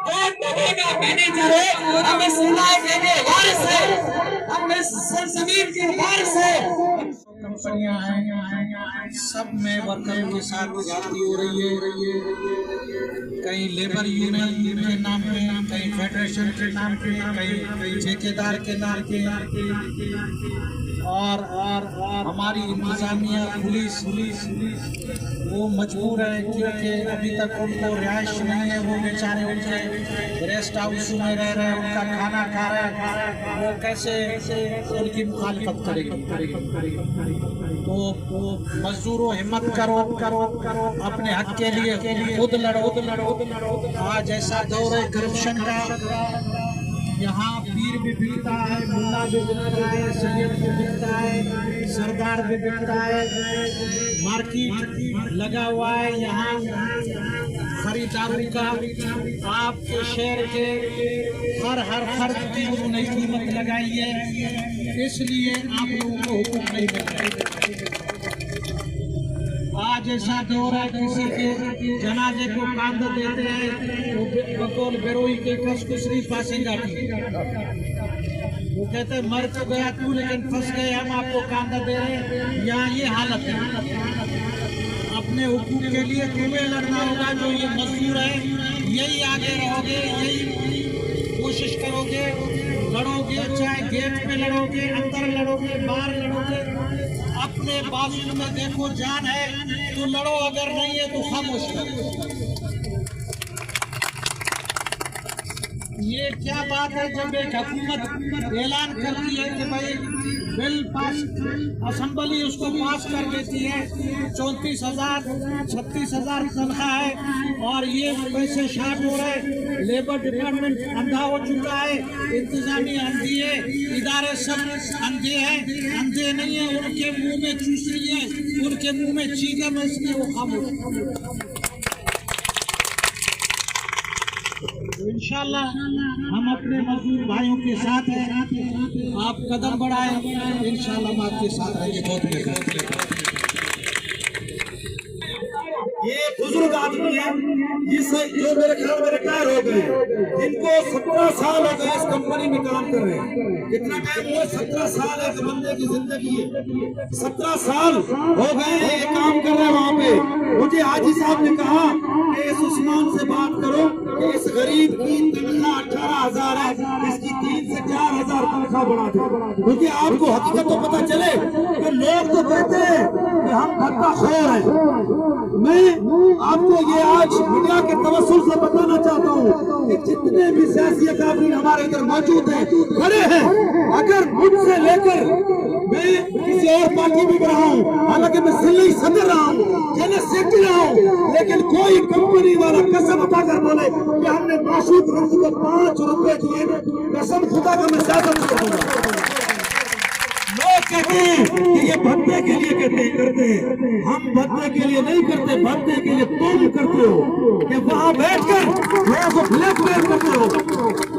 کون بنے گا مینیجر ہے؟ ہم اس علاقے کے وارث ہیں، ہم اس سرزمین کے وارث ہیں۔ کمپنیاں ہیں، سب میں ورکروں کے ساتھ زیادتی ہو رہی ہے، کہیں لیبر یونین کے نام پہ، کہیں فیڈریشن کے نام پہ، کہیں ٹھیکیدار کے نام پہ، اور ہماری انتظامیہ پولیس وہ مجبور ہے کیونکہ ابھی تک ان کو رہائش نہیں ہے، وہ بیچارے ان کے ریسٹ ہاؤس میں رہ رہے ہیں، ان کا کھانا کھا رہے ہیں، وہ کیسے ان کی مخالفت کرے گی؟ تو مزدوروں ہمت کرو، اپنے حق کے لیے خود لڑو۔ آج ایسا دور ہے کرپشن کا، یہاں پیر بھی بکتا ہے، ملا بھی بکتا ہے، سید بھی بکتا ہے، سردار بھی بکتا ہے، مارکیٹ لگا ہوا ہے یہاں خریداروں کا۔ آپ کے شہر کے ہر فرد کی انہوں نے قیمت لگائی ہے، اس لیے آپ لوگوں کو حقوق نہیں مل رہے۔ آج ایسا دور ہے کسی کے جنازے کو کاندھ دیتے ہیں، بقول بیروئی کے کس کسری پاسیں جاتی، وہ کہتے ہیں مر تو گیا تو لیکن پھنس گئے، ہم آپ کو کاندھ دے رہے ہیں۔ یہاں یہ حالت ہے، اپنے حقوق کے لیے تمہیں لڑنا ہوگا۔ جو یہ مزدور ہے یہی آگے رہو گے، یہی کوشش کرو گے، لڑو گے، چاہے گیٹ پہ لڑو گے، اندر لڑو گے، باہر لڑو گے۔ اپنے بازو میں دیکھو جان ہے تو لڑو، اگر نہیں ہے تو خاموش کرو۔ یہ کیا بات ہے جب ایک حکومت اعلان کرتی ہے کہ بھائی بل پاس، اسمبلی اس کو پاس کر دیتی ہے، 34,000 36,000 تنخواہ ہے اور یہ پیسے شارٹ ہو رہے، لیبر ڈپارٹمنٹ اندھا ہو چکا ہے، انتظامیہ اندھی ہے، ادارے سب اندھے ہیں، اندھے نہیں ہیں، ان کے منہ میں چوس رہی ہے، ان کے منہ میں چیگم ہے، اس لیے وہ خاموش۔ انشاءاللہ ہم اپنے مزدور بھائیوں کے ساتھ ہیں، آپ قدم بڑھائیں، انشاءاللہ ہم آپ کے ساتھ رہیں گے۔ بہت بہت یہ بزرگ آدمی ہے جو میرے خیال میں ریٹائر ہو گئے، جن کو 17 سال ہو گئے اس کمپنی میں کام کر رہے ہیں۔ کتنا ٹائم ہوا؟ 17 سال ایک بندے کی زندگی ہے، 17 سال ہو گئے ہیں یہ کام کر رہے ہیں وہاں پہ۔ مجھے حاجی صاحب نے کہا کہ اس عثمان سے بات کرو کہ اس غریب کی تنخواہ 18,000 ہے، اس کی 3 سے 4,000 تنخواہ بڑھا دے، کیونکہ آپ کو حقیقت تو پتہ چلے کہ لوگ تو کہتے ہیں کہ ہم بھتہ خور ہیں۔ میں آپ کو یہ آج میڈیا کے توسل سے بتانا چاہتا ہوں کہ جتنے بھی سیاسی اکابرین ہمارے ادھر موجود ہیں، کھڑے ہیں، اگر مجھ سے لے کر میں کسی اور پارٹی میں رہا ہوں، حالانکہ میں ضلعی صدر رہا ہوں، جنرل سیکرٹری رہا ہوں، لیکن کوئی کمپنی والا قسم اٹھا کر بولے کہ ہم نے معشوق رمض کو 5 روپے دیے، قسم خدا کا میں زیادہ نہیں کروں گا۔ لوگ کہتے ہیں کہ یہ بھتے کے لیے کرتے ہیں، ہم بھتے کے لیے نہیں کرتے، بھتے کے لیے تم کرتے ہو کہ وہاں بیٹھ کر لوگوں کو بلیک میل کرتے ہو۔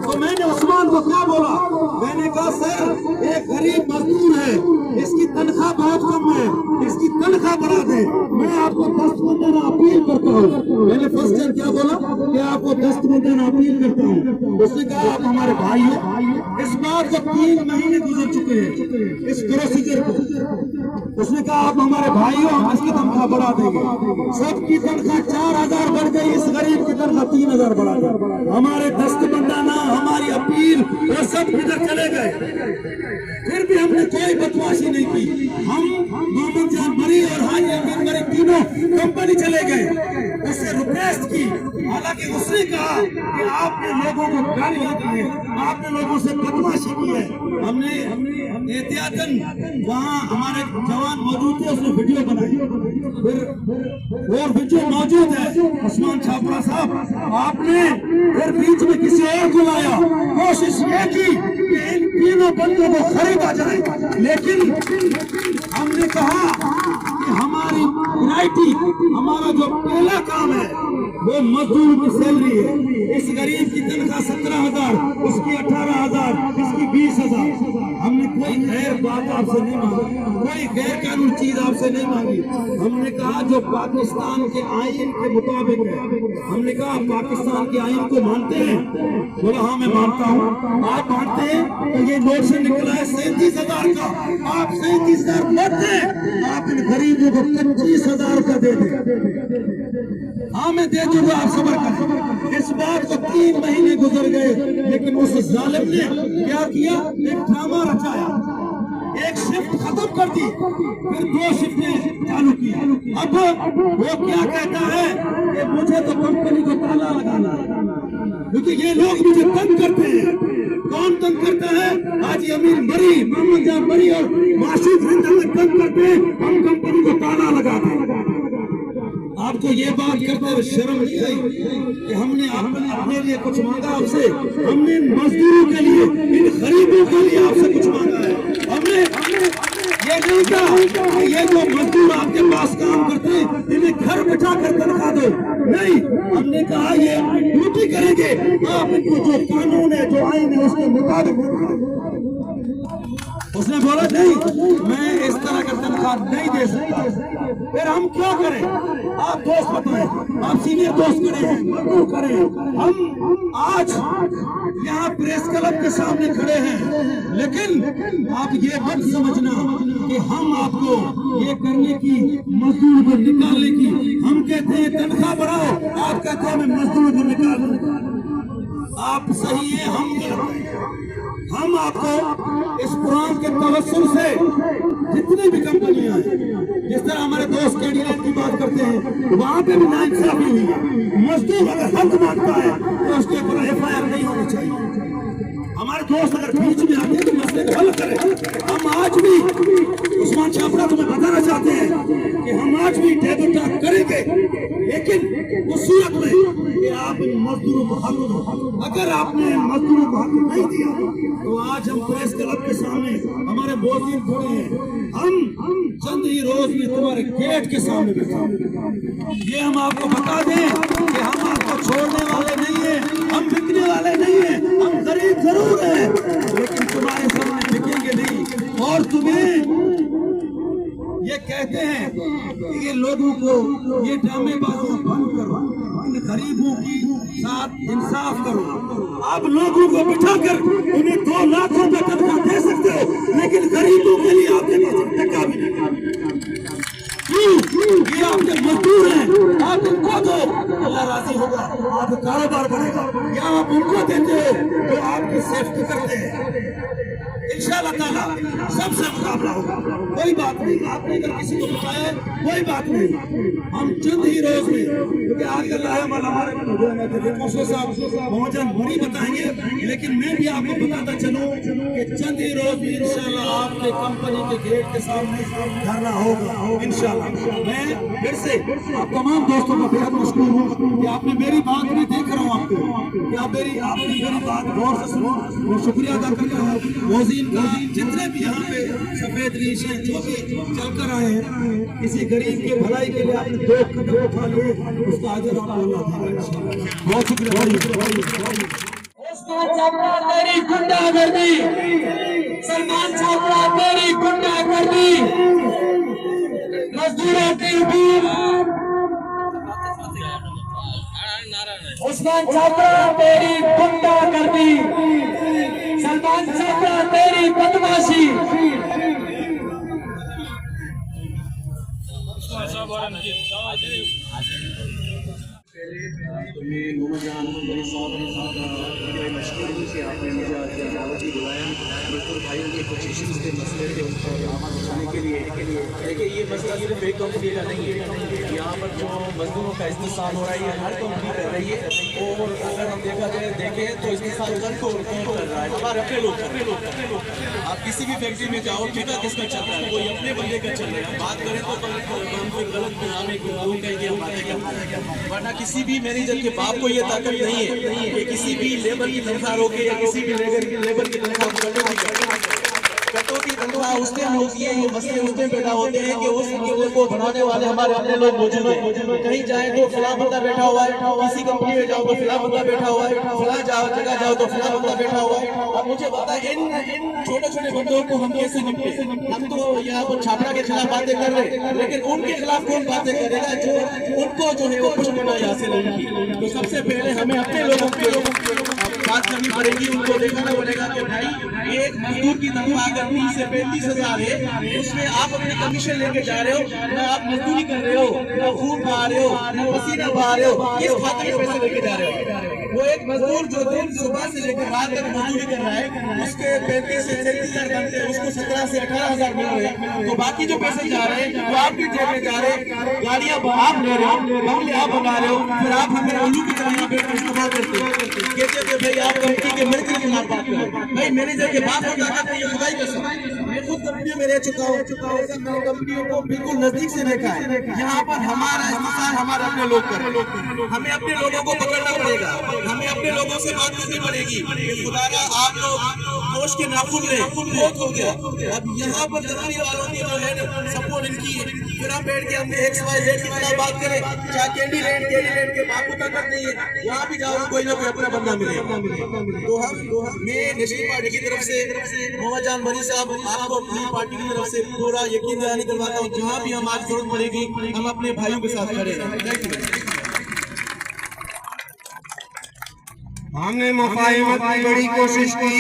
تو میں نے عثمان کو کیا بولا؟ میں نے کہا سر ایک غریب مزدور ہے، اس کی تنخواہ بہت کم ہے، اس کی تنخواہ بڑھا دیں۔ میں آپ کو دستمندانہ اپیل کرتا ہوں۔ میں نے فرسٹ ٹائم کیا بولا کہ آپ کو دستمندانہ اپیل کرتا ہوں۔ اس نے کہا آپ ہمارے بھائی ہو، اس بات کو 3 مہینے گزر چکے ہیں اس پروسیجر کو۔ اس نے کہا آپ ہمارے بھائی ہو، ہم اس کی تنخواہ بڑھا دیں گے۔ سب کی تنخواہ 4,000 بڑھ گئی، اس غریب کی تنخواہ 3,000 بڑھا گئی۔ ہمارے دستمندانہ، ہماری اپیل وہ سب ادھر چلے گئے، پھر بھی ہم نے کوئی بدمعاشی نہیں کی۔ ہم محمد جان مری اور حاجی امین مری تینوں کمپنی چلے گئے، اس سے ریکویسٹ کی، حالانکہ اس نے کہا کہ آپ نے لوگوں کو گالیاں دی ہیں، آپ نے لوگوں سے بدمعاشی کی ہے۔ ہم نے احتیاطاً وہاں ہمارے جوان موجود تھے، اس نے ویڈیو بنائی، پھر اور ویڈیو موجود ہے عثمان چھاپڑا صاحب، آپ نے پھر بیچ میں کسی اور کو لایا، کوشش یہ کی کہ ان تینوں بندوں کو خریدا جائے، لیکن ہم نے کہا کہ ہماری ورائٹی، ہمارا جو پہلا کام ہے وہ مزدور کی سیلری ہے۔ اس غریب کی تنخواہ 17,000، اس کی 18,000، اس کی 20,000۔ ہم نے کوئی गैर बात आपसे नहीं मांगी, कोई गैर कानूनी चीज आपसे नहीं मांगी। हमने कहा जो पाकिस्तान के आईन के मुताबिक है। हमने कहा पाकिस्तान के आईन को मानते हैं? बोला हाँ मैं मानता हूँ। आप मानते हैं? तो ये नोट से निकला है 37,000 का, आप 37,000 मत दें, आप इन गरीबों को 25,000 का दे दें। हाँ मैं दे दूंगा, आप सब्र करें। इस बात को 3 महीने गुजर गए, लेकिन उस जालिम ने क्या किया, एक ड्रामा रचाया, एक शिफ्ट खत्म कर दी, फिर 2 शिफ्टें चालू की। अब वो क्या कहता है कि मुझे तो कंपनी को ताला लगाना है, क्योंकि ये लोग मुझे तंग करते हैं। कौन तंग करता है? हाजी अमीर मरी, मोहम्मद जान मरी और मासूद हिंद हमें तंग करते हैं, हम कंपनी को ताला लगाते हैं। आपको ये बात करते हुए शर्म नहीं आई कि हमने अपने लिए कुछ मांगा आपसे? हमने इन मजदूरों के लिए, इन गरीबों के लिए आपसे कुछ मांगा है। हमने ये नहीं कहा कि ये जो मजदूर आपके पास काम करते हैं इन्हें घर बिठा कर तनख्वाह दो, नहीं, हमने कहा ये ड्यूटी करेंगे, आप इनको जो कानून है, जो आईन है, उसके मुताबिक। उसने बोला नहीं, मैं इस तरह का तनख्वाह नहीं दे सकता। फिर हम क्या करें? आप दोस्त बताएं, आप सीनियर दोस्त खड़े हैं, मजदूर खड़े हैं, हम आज यहाँ प्रेस क्लब के सामने खड़े हैं, लेकिन आप ये मत समझना कि हम आपको ये करने की, मजदूर को निकालने की, हम कहते हैं तनख्वाह बढ़ाओ, आप कहते हैं मैं मजदूर को निकाल दूं। आप सही है, हम गलत हैं। हम आपको इस कुरान के तवस्सुल से जितनी भी कंपनियां हैं, जिस तरह हमारे दोस्त कैंडिडेट की बात करते हैं, वहां पे भी नाइंसाफी हुई है। मजदूर अगर हक मांगता है तो उसके ऊपर FIR नहीं होनी चाहिए। हमारे दोस्त अगर बीच में आते हैं तो मसले को हल करें। हम आज भी उस्मान छापरा तुम्हें बताना चाहते हैं कि हम आज भी टेबल टॉक करेंगे, लेकिन उस सूरत में कि आप इन मजदूरों को हक दो। अगर आपने मजदूरों को हक नहीं दिया तो आज हम प्रेस क्लब के सामने हमारे मोहसिन खड़े हैं, हम चंद ही रोज में तुम्हारे गेट के सामने बैठे। ये हम आपको बता दें कि हम आपको छोड़ने वाले नहीं हैं, हम बिकने वाले नहीं हैं, हम गरीब जरूर हैं, लेकिन तुम्हारे सामने बिकेंगे नहीं। और तुम्हें ये कहते हैं कि ये लोगों को ये ड्रामेबाजी बंद करो, इन गरीबों की साथ इंसाफ करो। आप लोगों को बिठाकर उन्हें 2 लाख रुपए तनख्वाह दे सकते हो, लेकिन गरीबों के लिए आपके पास 1 टका भी नहीं। ये आपके मजदूर हैं, आप उनको दो, अल्लाह राजी होगा, आपका कारोबार बढ़ेगा। या आप उनको देते हो तो आपकी सेफ्टी करते हैं, इंशाअल्लाह ताला सबसे मुकाबला होगा। कोई बात नहीं, आपने अगर किसी को बताया कोई बात नहीं, हम चंद ही रोज में, क्योंकि आजकल हमारे मोहम्मद मरी बताएंगे, लेकिन मैं भी आपको बताता चलूं कि चंद ही रोज में इंशाअल्लाह आपके कंपनी के गेट के सामने धरना होगा इंशाअल्लाह। मैं फिर से आप तमाम दोस्तों का बेहद मशकूर हूँ कि आपने मेरी बात में देख रहा हूँ आपको कि आपने मेरी बात गौर से सुनो। मैं शुक्रिया अदा करता हूँ मोहसिन का, जितने भी यहाँ पे सफेद रीश हैं, जो भी चल कर आए हैं, किसी गरीब के भलाई के लिए आपने 2 कदम उठा लिए, उसका अजर आपको अल्लाह देगा। बहुत शुक्रिया। उस्मान छापरा तेरी गुंडागर्दी, सलमान छापरा तेरी गुंडागर्दी, मजदूरों की भीड़, उस्मान छापरा तेरी गुंडागर्दी, सलमान छापरा तेरी बदमाशी। मैं मोहम्मद जान मेरे साथ मशहूर हूँ कि आपने मुझे आज अदालत ही बुलाया। मजदूर भाइयों के कुछ इश्यूज के मसले थे, उनको आवाज़ उठाने के लिए। देखिए ये मसला सिर्फ एक कंपनी का नहीं है, यहाँ पर जो मजदूरों का इस्तेसाल हो रहा है ये हर कंपनी कर रही है। और अगर हम देखें तो इस्तेसाल कौन कर रहा है? हमारे अपने लोग कर रहे हैं। आप किसी भी फैक्ट्री में जाओ, ठेका किसका चल रहा है? कोई अपने बंदे का चल रहा है। बात करें तो हम कोई गलत नाम कहेंगे, वरना किसी भी मैनेजर के बाप को ये ताकत नहीं है कि किसी भी लेबर की तनख्वाह रोके या किसी भी लेबर की तनख्वाह कटौती तनख्वाह उस टाइम होती है, ये मसले उस टाइम पैदा होते हैं कि उस मसले को बढ़ाने वाले हमारे अपने लोग मौजूद हैं। कहीं जाए तो फलां बंदा बैठा हुआ है, किसी कंपनी में जाओ तो फलां बंदा बैठा हुआ है, फलां जगह जाओ तो फलां बंदा बैठा हुआ है। अब मुझे पता है इन छोटे छोटे बंदों को हम कैसे निपटे। हम तो यहाँ पर छापरा के खिलाफ बातें कर रहे हैं, लेकिन उनके खिलाफ कौन बातें करेगा जो उनको जो है वो कुछ नहीं हासिल होगी। तो सबसे पहले हमें अपने लोगों की बात करनी पड़ेगी, उनको देखना पड़ेगा कि भाई एक मजदूर की तनख्वाह अगर 30 से 35,000 है, उसमें आप अपनी कमीशन लेके जा रहे हो, ना आप मजदूरी कर रहे हो, ना खून बहा रहे हो, ना पसीना बहा रहे हो, किस खातिर पैसे लेके जा रहे हो। वो एक मजदूर जो दिन सुबह से लेकर रात तक मजदूरी कर रहा है, उसके 35 से 36,000 बनते हैं, उसको 17 से 18,000 मिल रहे हैं। तो बाकी जो पैसे जा रहे हैं वो आपकी जेब में जा रहे हैं, गाड़ियां आप ले रहे हो, बंगले आप बना रहे हो, फिर आप हमें उल्लू की तरह यहाँ बैठ इस्तेमाल करते हो, कहते हैं भाई आप कंपनी के मिल्क के खिलाफ बात करो। भाई मैनेजर के बात होता है, ये खुदाई कसम, मैं खुद कंपनियों में रह चुका हूँ, मैंने कंपनियों को बिल्कुल नजदीक से देखा है। यहाँ पर हमारा इस्तेमाल हमारे अपने लोग कर, हमें अपने लोगों को पकड़ना पड़ेगा, हमें अपने लोगों से बात करनी पड़ेगी। खुदारा आप लोग गोश्त के नाखून रहे, बहुत हो गया। अब यहाँ पर कंपनी वालों की जो है सपोर्ट इनकी है, फिर हम बैठ के हमने XYZ की तरह बात करें, चाहे कैंडिडेट के बाप को ताकत नहीं है, वहाँ भी जाओ कोई ना कोई अपना बंदा मिले। तो हम मैं नेशनल पार्टी की तरफ से मोहम्मद जान बनी साहब आपको अपनी पार्टी की तरफ से पूरा यकीन दहानी करवाता हूँ, जहाँ भी हमारी जरूरत पड़ेगी हम अपने भाइयों के साथ खड़े हैं। Thank you. हमने मुफाहिमत की बड़ी कोशिश की,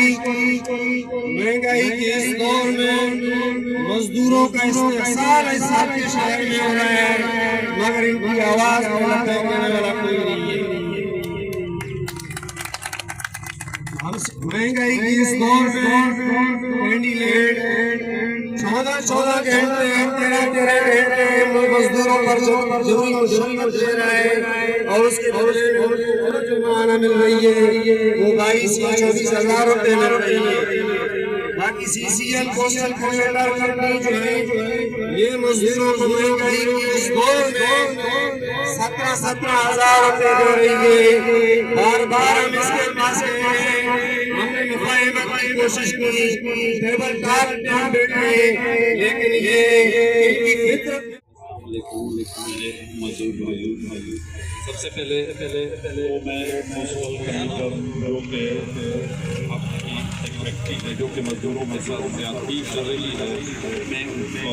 महंगाई के इस दौर में मजदूरों का इस्तेहसाल इस आपके शहर में हो रहा है, मगर इनकी आवाज को लगाने वाला कोई नहीं है। महंगाई की इस दौर में कैंडिडेट 14 घंटे 13 घंटे मजदूरों पर जरूरी मुश्किल दे रहा है, और उसके बदले में जो माना मिल रही है वो 22 या 24,000 रुपए मिल रही है। बाकी CCL कोस्टल कॉरिडोर कंपनी जो है ये मजदूरों को महंगाई की इस दौर में 17,000 रुपए दे रही है। बार बार हम इसके पास गए हैं, हमने मुफाहिमत की कोशिश की, टेबल टॉक पे बैठे, लेकिन ये इनकी फितरत मजदूर सबसे पहले वो मैं म्यूनसिपल कमीशनरों के अपनी एक फैक्ट्री है जो कि मजदूरों के साथ ज्यादती कर रही है, मैं उनको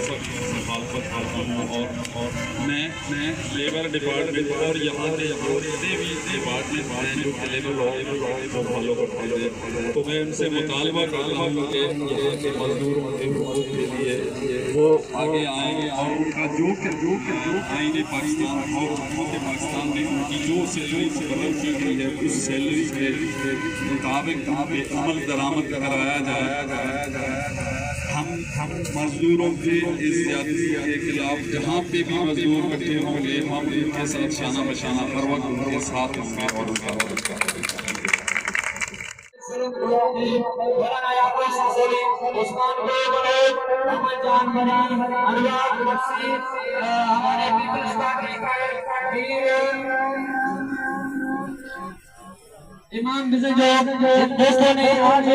सख्त मुखालफत करता हूँ। और मैं लेबर डिपार्टमेंट और यहाँ के जितने भी डिपार्टमेंट हैं जो कि लेबर लॉ को फॉलो करते हैं, तो मैं उनसे मुतालबा करता हूँ कि यहाँ के मजदूरों के लिए वो आगे आएँ और उनका जो आईने पाकिस्तान और पाकिस्तान में उनकी जो सैलरी मुकर्रर की गई है उस सैलरी के मुताबिक अमल दरामद कराया जाए। हम मजदूरों के इस ज्यादती के खिलाफ जहाँ पे भी मजदूर इकट्ठे होंगे हम उनके साथ शाना बशाना हर वक्त उनके साथ होंगे और उनका इमाम जो दोस्तों ने आज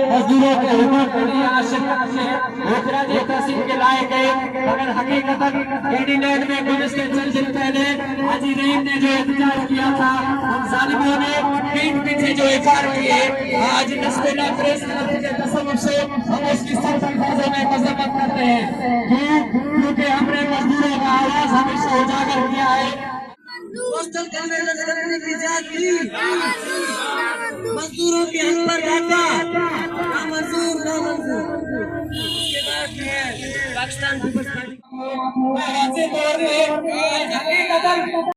मजदूरों के हुकूक के लिए शिरकत से मुखराज तहसील के लाए गए, मगर हकीकतन कैंडिडेट में गुज़िश्ते चंद दिन पहले हाजी रहीम ने जो एहतजाज किया था, उन जालिमों ने पीठ पीछे जो इफार किए, आज नस्बुल्लाह प्रेस के तसव्वुफ से हम उसकी सख्त अल्फाजों में मज़म्मत करते हैं, क्योंकि हमने मजदूरों का आवाज हमेशा उजागर किया है। पोस्टल कन्वेंशन करने की ज्यादती, मजदूरों के हक पर डाका, ना मंजूर। उसके बाद में पाकिस्तान पीपल्स पार्टी